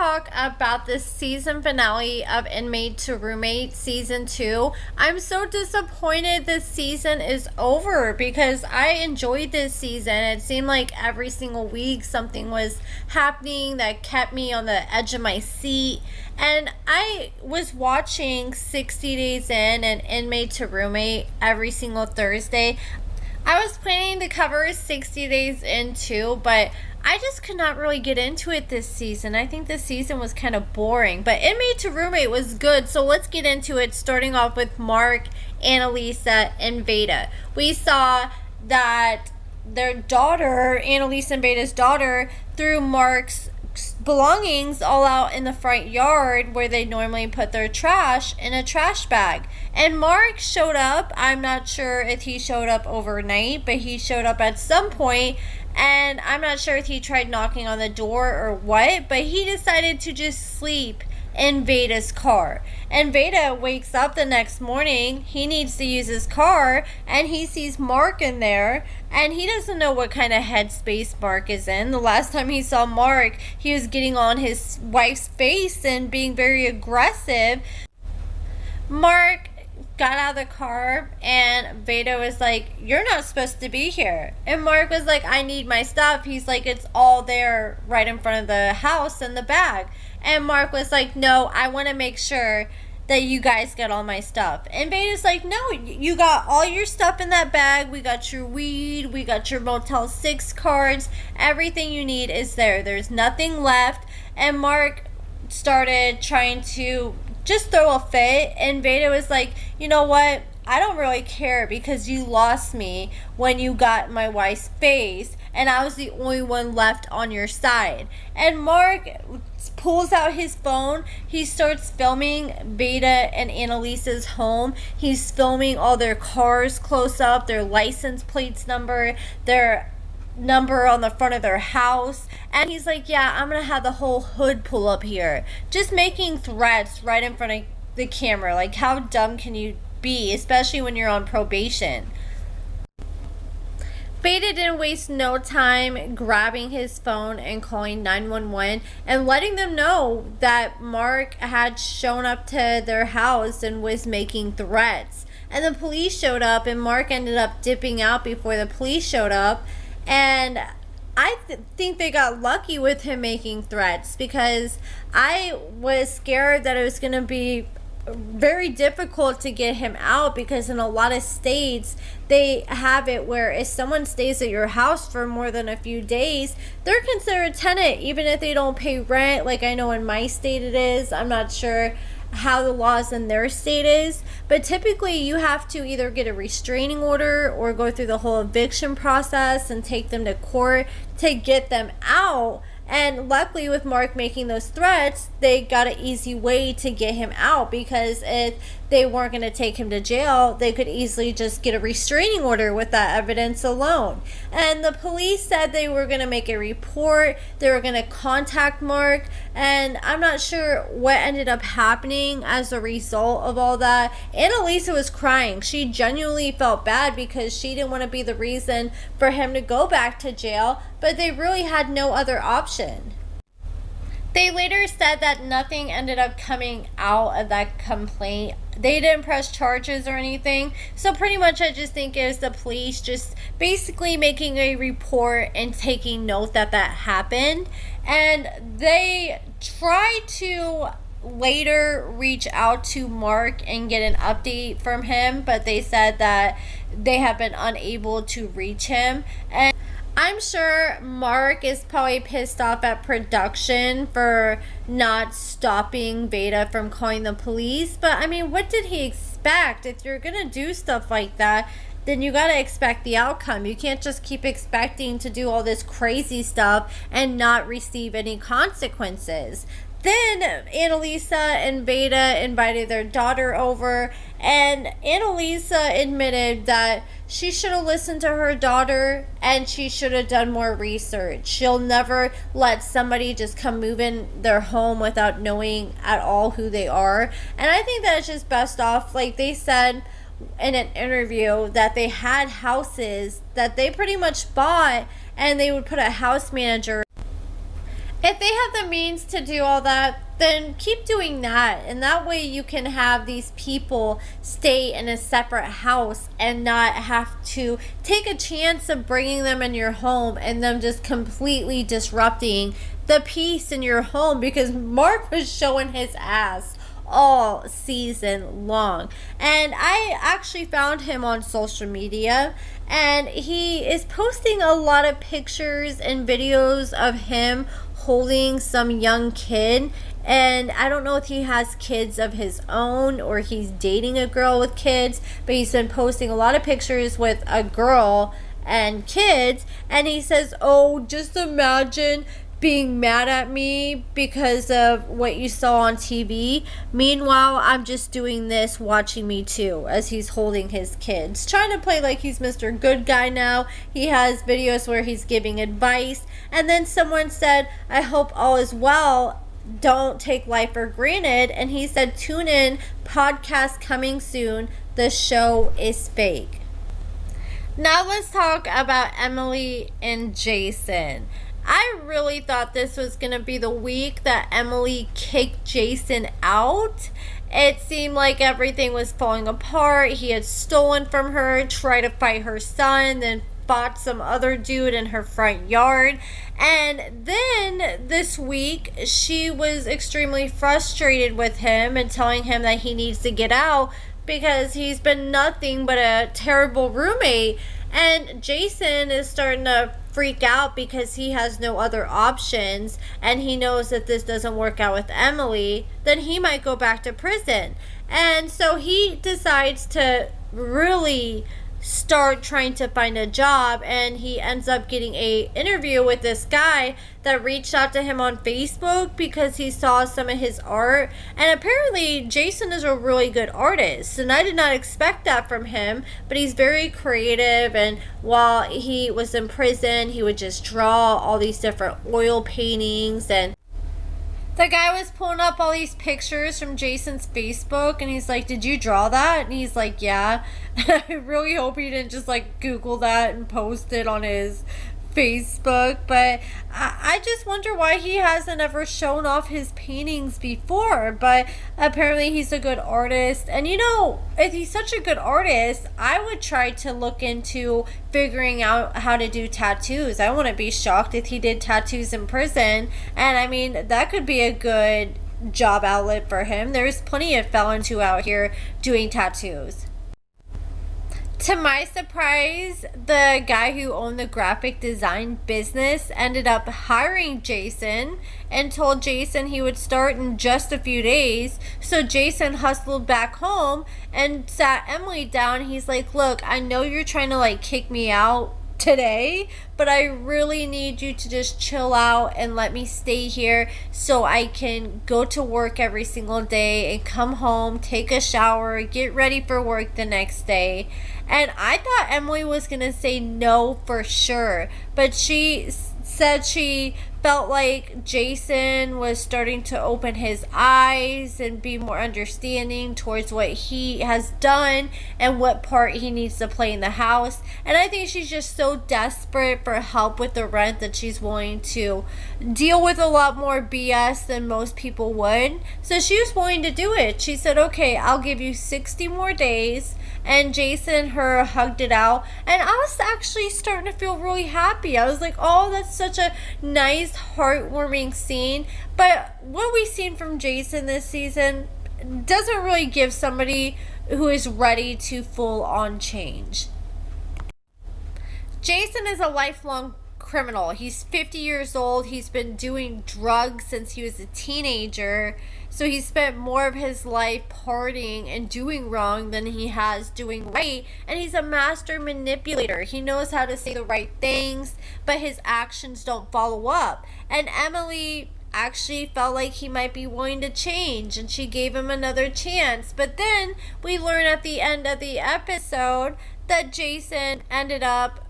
talk about the season finale of Inmate to Roommate Season 2. I'm so disappointed this season is over because I enjoyed this season. It seemed like every single week something was happening that kept me on the edge of my seat. And I was watching 60 Days In and Inmate to Roommate every single Thursday. I was planning to cover 60 Days In too, but I just could not really get into it this season. I think this season was kind of boring, but Inmate to Roommate was good, so let's get into it, starting off with Mark, Annalisa, and Vada. We saw that their daughter, Annalisa and Vada's daughter, threw Mark's belongings all out in the front yard where they normally put their trash in a trash bag. And Mark showed up. I'm not sure if he showed up overnight, but he showed up at some point, and I'm not sure if he tried knocking on the door or what, but he decided to just sleep in Vada's car. And Vada wakes up the next morning. He needs to use his car, and he sees Mark in there, and he doesn't know what kind of headspace Mark is in. The last time he saw Mark, he was getting on his wife's face and being very aggressive. Mark got out of the car, and Vada was like, "You're not supposed to be here." And Mark was like, "I need my stuff." He's like, "It's all there right in front of the house in the bag." And Mark was like, "No, I want to make sure that you guys get all my stuff." And Vada's like, "No, you got all your stuff in that bag. We got your weed. We got your Motel 6 cards. Everything you need is there. There's nothing left." And Mark started trying to just throw a fit, and Vada was like, "You know what? I don't really care because you lost me when you got my wife's face, and I was the only one left on your side." And Mark pulls out his phone. He starts filming Vada and Annalisa's home. He's filming all their cars close up, their license plates number, their number on the front of their house. And he's like, "Yeah, I'm gonna have the whole hood pull up here." Just making threats right in front of the camera. Like, how dumb can you be, especially when you're on probation? Vada didn't waste no time grabbing his phone and calling 911 and letting them know that Mark had shown up to their house and was making threats. And the police showed up, and Mark ended up dipping out before the police showed up. And I think they got lucky with him making threats, because I was scared that it was going to be very difficult to get him out, because in a lot of states they have it where if someone stays at your house for more than a few days, they're considered a tenant even if they don't pay rent. Like, I know in my state it is. I'm not sure how the laws in their state is, but typically you have to either get a restraining order or go through the whole eviction process and take them to court to get them out. And luckily, with Mark making those threats, they got an easy way to get him out, because if they weren't going to take him to jail, they could easily just get a restraining order with that evidence alone. And the police said they were going to make a report. They were going to contact Mark. And I'm not sure what ended up happening as a result of all that. Annalisa was crying. She genuinely felt bad because she didn't want to be the reason for him to go back to jail, but they really had no other option. They later said that nothing ended up coming out of that complaint. They didn't press charges or anything. So pretty much I just think it was the police just basically making a report and taking note that that happened. And they tried to later reach out to Mark and get an update from him, but they said that they have been unable to reach him. And I'm sure Mark is probably pissed off at production for not stopping Vada from calling the police. But I mean, what did he expect? If you're gonna do stuff like that, then you gotta expect the outcome. You can't just keep expecting to do all this crazy stuff and not receive any consequences. Then Annalisa and Vada invited their daughter over, and Annalisa admitted that she should have listened to her daughter and she should have done more research. She'll never let somebody just come move in their home without knowing at all who they are. And I think that's just best off, like they said in an interview, that they had houses that they pretty much bought, and they would put a house manager. If they have the means to do all that, then keep doing that. And that way you can have these people stay in a separate house and not have to take a chance of bringing them in your home and them just completely disrupting the peace in your home, because Mark was showing his ass all season long. And I actually found him on social media, and he is posting a lot of pictures and videos of him holding some young kid. And I don't know if he has kids of his own or he's dating a girl with kids, but he's been posting a lot of pictures with a girl and kids. And he says, oh, just imagine being mad at me because of what you saw on TV. Meanwhile, I'm just doing this, watching me too, as he's holding his kids. Trying to play like he's Mr. Good Guy now. He has videos where he's giving advice. And then someone said, I hope all is well. Don't take life for granted. And he said, tune in, podcast coming soon. The show is fake. Now let's talk about Emily and Jason. I really thought this was going to be the week that Emily kicked Jason out. It seemed like everything was falling apart. He had stolen from her, tried to fight her son, then fought some other dude in her front yard. And then this week, she was extremely frustrated with him and telling him that he needs to get out because he's been nothing but a terrible roommate. And Jason is starting to freak out because he has no other options, and he knows that this doesn't work out with Emily, then he might go back to prison. And so he decides to really start trying to find a job, and he ends up getting a interview with this guy that reached out to him on Facebook because he saw some of his art. And apparently Jason is a really good artist, and I did not expect that from him, but he's very creative. And while he was in prison, he would just draw all these different oil paintings, and the guy was pulling up all these pictures from Jason's Facebook, and he's like, did you draw that? And he's like, yeah. And I really hope he didn't just like Google that and post it on his Facebook. But I just wonder why he hasn't ever shown off his paintings before. But apparently he's a good artist. And you know, if he's such a good artist, I would try to look into figuring out how to do tattoos. I wouldn't be shocked if he did tattoos in prison. And I mean, that could be a good job outlet for him. There's plenty of felons who out here doing tattoos. To my surprise, the guy who owned the graphic design business ended up hiring Jason and told Jason he would start in just a few days. So Jason hustled back home and sat Emily down. He's like, look, I know you're trying to like kick me out today, but I really need you to just chill out and let me stay here so I can go to work every single day and come home, take a shower, get ready for work the next day. And I thought Emily was gonna say no for sure, but she said she felt like Jason was starting to open his eyes and be more understanding towards what he has done and what part he needs to play in the house. And I think she's just so desperate for help with the rent that she's willing to deal with a lot more BS than most people would. So she was willing to do it. She said, okay, I'll give you 60 more days. And Jason and her hugged it out, and I was actually starting to feel really happy. I was like, oh, that's such a nice, heartwarming scene. But what we've seen from Jason this season doesn't really give somebody who is ready to full on change. Jason is a lifelong criminal. He's 50 years old. He's been doing drugs since he was a teenager. So he spent more of his life partying and doing wrong than he has doing right. And he's a master manipulator. He knows how to say the right things, but his actions don't follow up. And Emily actually felt like he might be willing to change, and she gave him another chance. But then we learn at the end of the episode that Jason ended up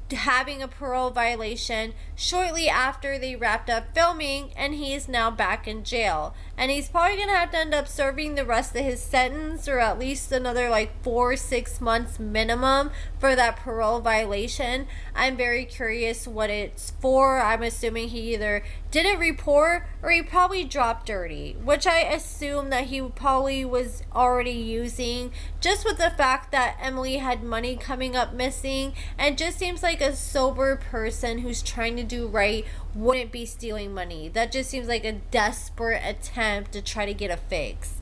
having a parole violation shortly after they wrapped up filming, and he is now back in jail, and he's probably gonna have to end up serving the rest of his sentence, or at least another like 4-6 months minimum for that parole violation. I'm very curious what it's for. I'm assuming he either didn't report, or he probably dropped dirty, which I assume that he probably was already using, just with the fact that Emily had money coming up missing, and just seems like a sober person who's trying to do right wouldn't be stealing money. That just seems like a desperate attempt to try to get a fix.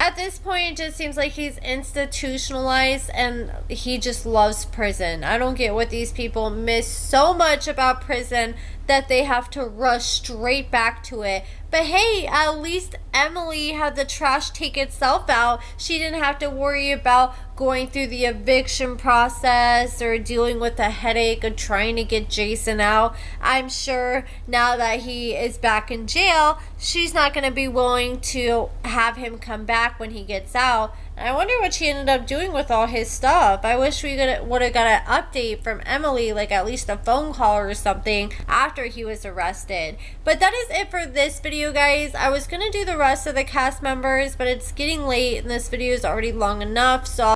At this point, it just seems like he's institutionalized and he just loves prison. I don't get what these people miss so much about prison that they have to rush straight back to it. But hey, at least Emily had the trash take itself out. She didn't have to worry about going through the eviction process or dealing with the headache of trying to get Jason out. I'm sure now that he is back in jail, she's not going to be willing to have him come back when he gets out. I wonder what she ended up doing with all his stuff. I wish we would have got an update from Emily, like at least a phone call or something after he was arrested. But that is it for this video, guys. I was going to do the rest of the cast members, but it's getting late and this video is already long enough. So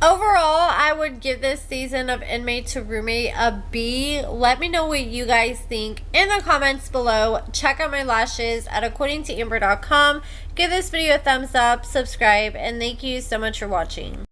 overall, I would give this season of Inmate to Roommate a B. Let me know what you guys think in the comments below. Check out my lashes at AccordingtoAmber.com. Give this video a thumbs up, subscribe, and thank you so much for watching.